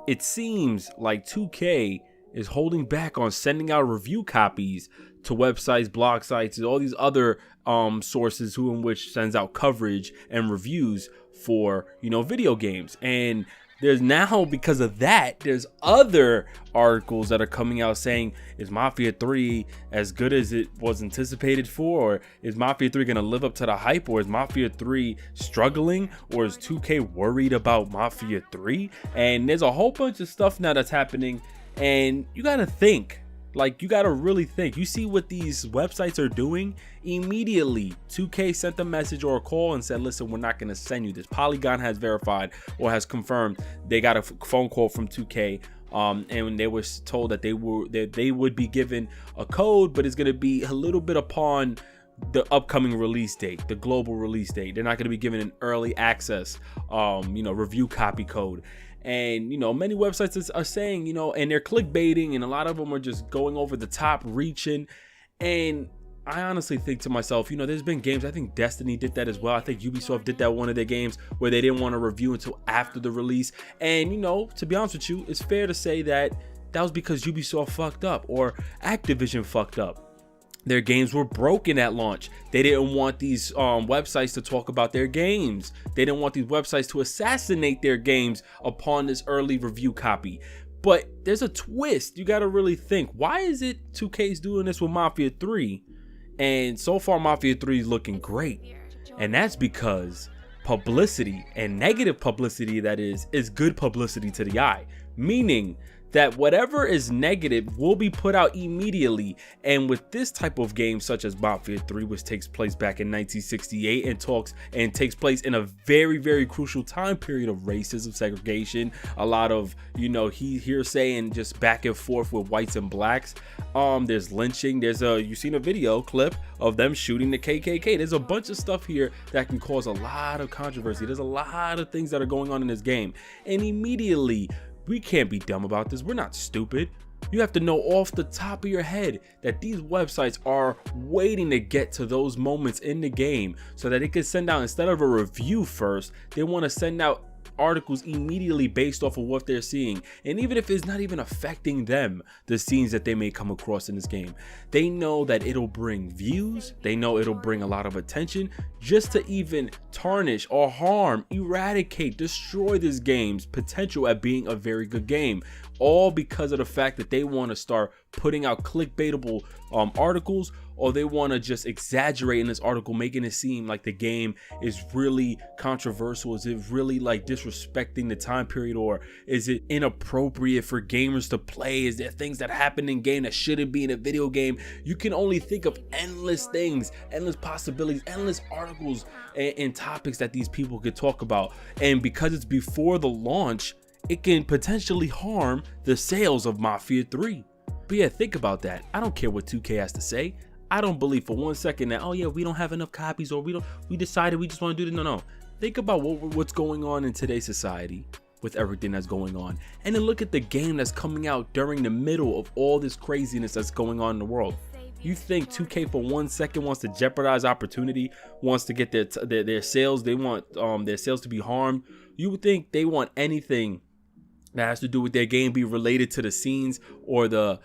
it seems like 2K is holding back on sending out review copies to websites, blog sites, and all these other sources in which sends out coverage and reviews for, video games. And there's now, because of that, there's other articles that are coming out saying, is Mafia 3 as good as it was anticipated for? Or is Mafia 3 going to live up to the hype? Or is Mafia 3 struggling? Or is 2K worried about Mafia 3? And there's a whole bunch of stuff now that's happening. And you got to think. You got to really think. You see what these websites are doing? Immediately, 2K sent a message or a call and said, listen, we're not going to send you this. Polygon has verified or has confirmed they got a phone call from 2K. And they were told that they would be given a code, but it's going to be a little bit upon the upcoming release date, the global release date. They're not going to be given an early access, review copy code. And, many websites are saying, and they're clickbaiting, and a lot of them are just going over the top, reaching. And I honestly think to myself, there's been games, I think Destiny did that as well. I think Ubisoft did that one of their games where they didn't want to review until after the release. And, to be honest with you, it's fair to say that was because Ubisoft fucked up or Activision fucked up. Their games were broken at launch. They didn't want these websites to talk about their games. They didn't want these websites to assassinate their games upon this early review copy. But there's a twist. You got to really think. Why is it 2K's doing this with Mafia 3? And so far, Mafia 3 is looking great. And that's because publicity, and negative publicity, that is good publicity to the eye. Meaning that whatever is negative will be put out immediately. And with this type of game, such as Mafia 3, which takes place back in 1968 and takes place in a very, very crucial time period of racism, segregation, a lot of, hearsay and just back and forth with whites and blacks. There's lynching. You've seen a video clip of them shooting the KKK. There's a bunch of stuff here that can cause a lot of controversy. There's a lot of things that are going on in this game. And immediately, we can't be dumb about this. We're not stupid. You have to know off the top of your head that these websites are waiting to get to those moments in the game so that they can send out, instead of a review first, they want to send out articles immediately based off of what they're seeing. And even if it's not even affecting them, the scenes that they may come across in this game, they know that it'll bring views. They know it'll bring a lot of attention just to even tarnish or harm, eradicate, destroy this game's potential at being a very good game. All because of the fact that they want to start putting out clickbaitable articles, or they want to just exaggerate in this article, making it seem like the game is really controversial. Is it really disrespecting the time period, or is it inappropriate for gamers to play? Is there things that happen in game that shouldn't be in a video game? You can only think of endless things, endless possibilities, endless articles and topics that these people could talk about. And because it's before the launch, it can potentially harm the sales of Mafia 3. But yeah, think about that. I don't care what 2K has to say. I don't believe for one second that, oh yeah, we don't have enough copies, or we decided we just want to do this. No. Think about what's going on in today's society with everything that's going on. And then look at the game that's coming out during the middle of all this craziness that's going on in the world. You think 2K for 1 second wants to jeopardize opportunity, wants to get their sales, they want their sales to be harmed? You would think they want anything that has to do with their game be related to the scenes or the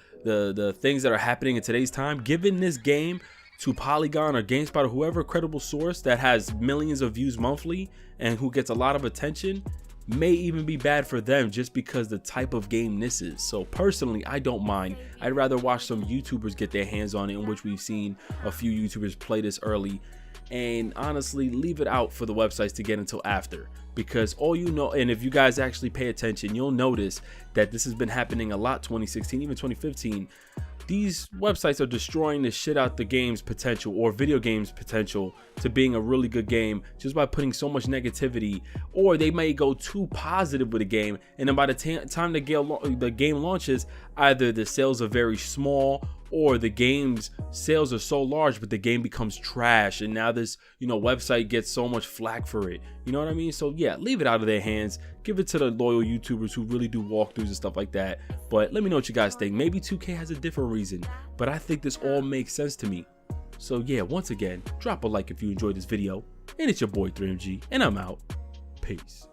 things that are happening in today's time. Giving this game to Polygon or GameSpot or whoever credible source that has millions of views monthly and who gets a lot of attention may even be bad for them, just because the type of game this is. So personally, I don't mind. I'd rather watch some YouTubers get their hands on it, in which we've seen a few YouTubers play this early, and honestly leave it out for the websites to get until after. Because and if you guys actually pay attention, you'll notice that this has been happening a lot 2016, even 2015. These websites are destroying the shit out the game's potential, or video games potential, to being a really good game just by putting so much negativity. Or they may go too positive with a game, and then by the time the game launches, either the sales are very small, or the game's sales are so large but the game becomes trash, and now this website gets so much flack for it. You know what I mean? So yeah, leave it out of their hands. Give it to the loyal YouTubers who really do walkthroughs and stuff like that. But let me know what you guys think. Maybe 2K has a different reason, but I think this all makes sense to me. So yeah, once again, drop a like if you enjoyed this video. And it's your boy 3MG, and I'm out. Peace.